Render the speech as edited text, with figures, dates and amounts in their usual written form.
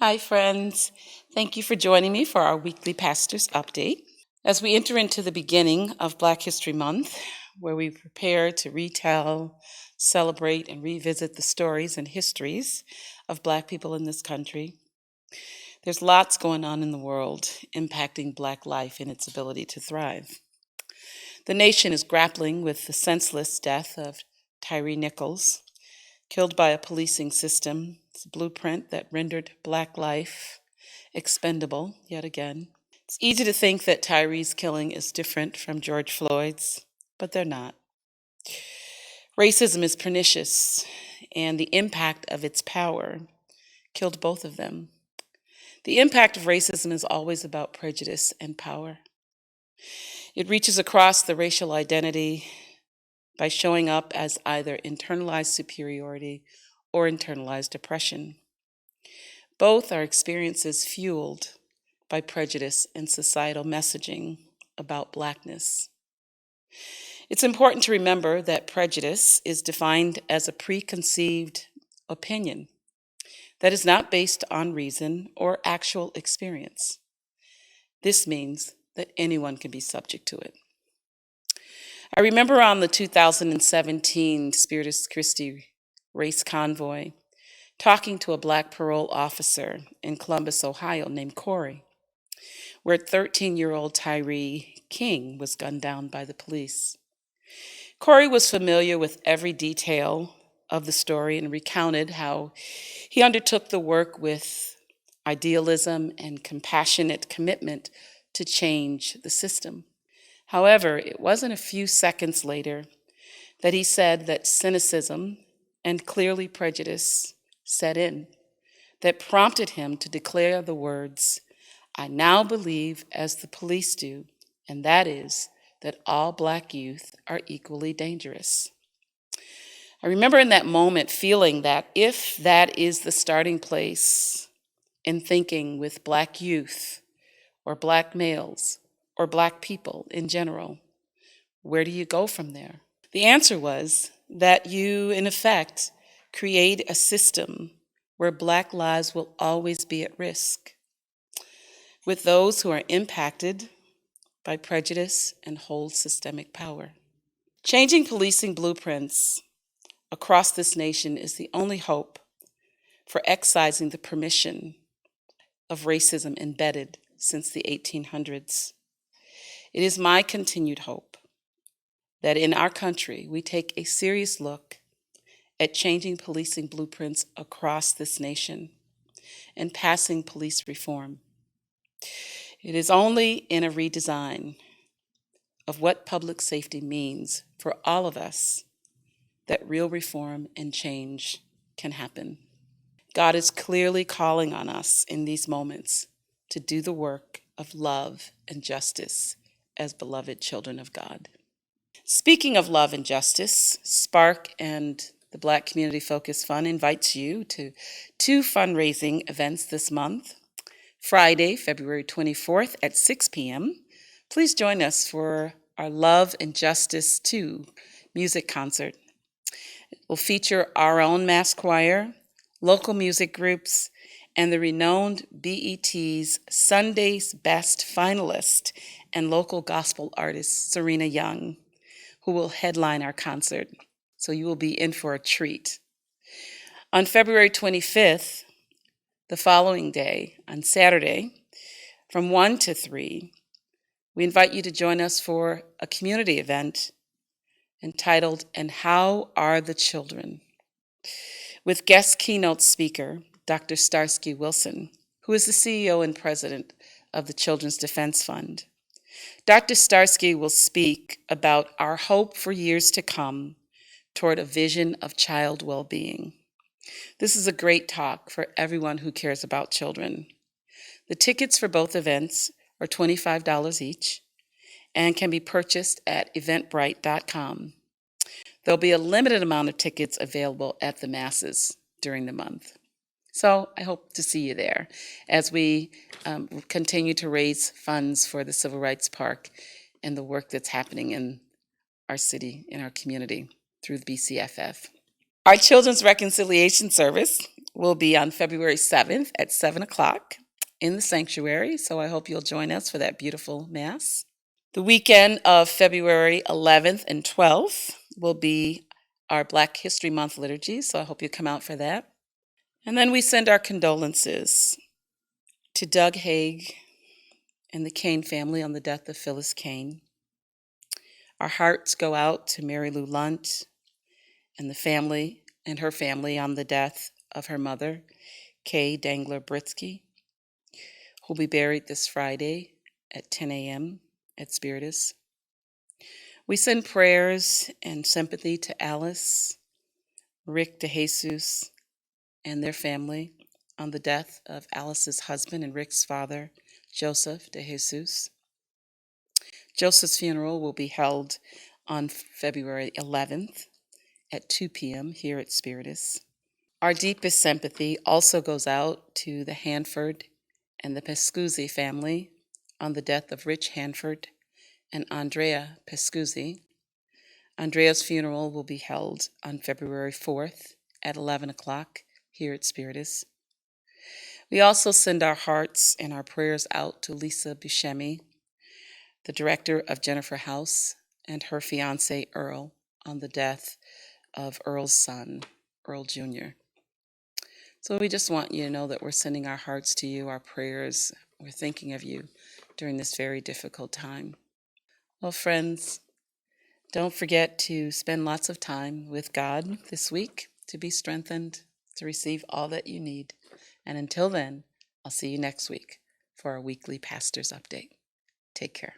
Hi, friends. Thank you for joining me for our weekly Pastor's Update. As we enter into the beginning of Black History Month, where we prepare to retell, celebrate, and revisit the stories and histories of Black people in this country, there's lots going on in the world impacting Black life and its ability to thrive. The nation is grappling with the senseless death of Tyre Nichols, killed by a policing system. It's a blueprint that rendered Black life expendable yet again. It's easy to think that Tyre's killing is different from George Floyd's, but they're not. Racism is pernicious, and the impact of its power killed both of them. The impact of racism is always about prejudice and power. It reaches across the racial identity by showing up as either internalized superiority or internalized oppression. Both are experiences fueled by prejudice and societal messaging about Blackness. It's important to remember that prejudice is defined as a preconceived opinion that is not based on reason or actual experience. This means that anyone can be subject to it. I remember on the 2017 Spiritus Christi race convoy talking to a Black parole officer in Columbus, Ohio named Corey, where 13-year-old Tyre King was gunned down by the police. Corey was familiar with every detail of the story and recounted how he undertook the work with idealism and compassionate commitment to change the system. However, it wasn't a few seconds later that he said that cynicism and clearly prejudice set in that prompted him to declare the words, "I now believe as the police do, and that is that all Black youth are equally dangerous." I remember in that moment feeling that if that is the starting place in thinking with Black youth or Black males or Black people in general, where do you go from there? The answer was that you, in effect, create a system where Black lives will always be at risk, with those who are impacted by prejudice and hold systemic power. Changing policing blueprints across this nation is the only hope for excising the permission of racism embedded since the 1800s. It is my continued hope that in our country we take a serious look at changing policing blueprints across this nation and passing police reform. It is only in a redesign of what public safety means for all of us that real reform and change can happen. God is clearly calling on us in these moments to do the work of love and justice as beloved children of God. Speaking of love and justice, SPARC and the Black Community Focus Fund invites you to two fundraising events this month. Friday, February 24th at 6 p.m. Please join us for our Love and Justice 2 music concert. It will feature our own mass choir, local music groups, and the renowned BET's Sunday's Best finalist and local gospel artist, Serena Young, who will headline our concert. So you will be in for a treat. On February 25th, the following day, on Saturday, from 1 to 3, we invite you to join us for a community event entitled, "And How Are the Children?" with guest keynote speaker, Dr. Starsky Wilson, who is the CEO and president of the Children's Defense Fund. Dr. Starsky will speak about our hope for years to come toward a vision of child well-being. This is a great talk for everyone who cares about children. The tickets for both events are $25 each and can be purchased at eventbrite.com. There'll be a limited amount of tickets available at the masses during the month. So I hope to see you there as we continue to raise funds for the Civil Rights Park and the work that's happening in our city, in our community, through the BCFF. Our Children's Reconciliation Service will be on February 7th at 7 o'clock in the sanctuary, so I hope you'll join us for that beautiful Mass. The weekend of February 11th and 12th will be our Black History Month Liturgies, so I hope you come out for that. And then we send our condolences to Doug Haig and the Kane family on the death of Phyllis Kane. Our hearts go out to Mary Lou Lunt and her family on the death of her mother, Kay Dangler Britsky, who will be buried this Friday at 10 a.m. at Spiritus. We send prayers and sympathy to Alice, Rick DeJesus, and their family on the death of Alice's husband and Rick's father, Joseph DeJesus. Joseph's funeral will be held on February 11th at 2 p.m. here at Spiritus. Our deepest sympathy also goes out to the Hanford and the Pescuzzi family on the death of Rich Hanford and Andrea Pescuzzi. Andrea's funeral will be held on February 4th at 11 o'clock here at Spiritus. We also send our hearts and our prayers out to Lisa Buscemi, the director of Jennifer House, and her fiancé Earl on the death of Earl's son, Earl Jr. So we just want you to know that we're sending our hearts to you, our prayers. We're thinking of you during this very difficult time. Well, friends, don't forget to spend lots of time with God this week to be strengthened, to receive all that you need. And until then, I'll see you next week for our weekly Pastor's Update. Take care.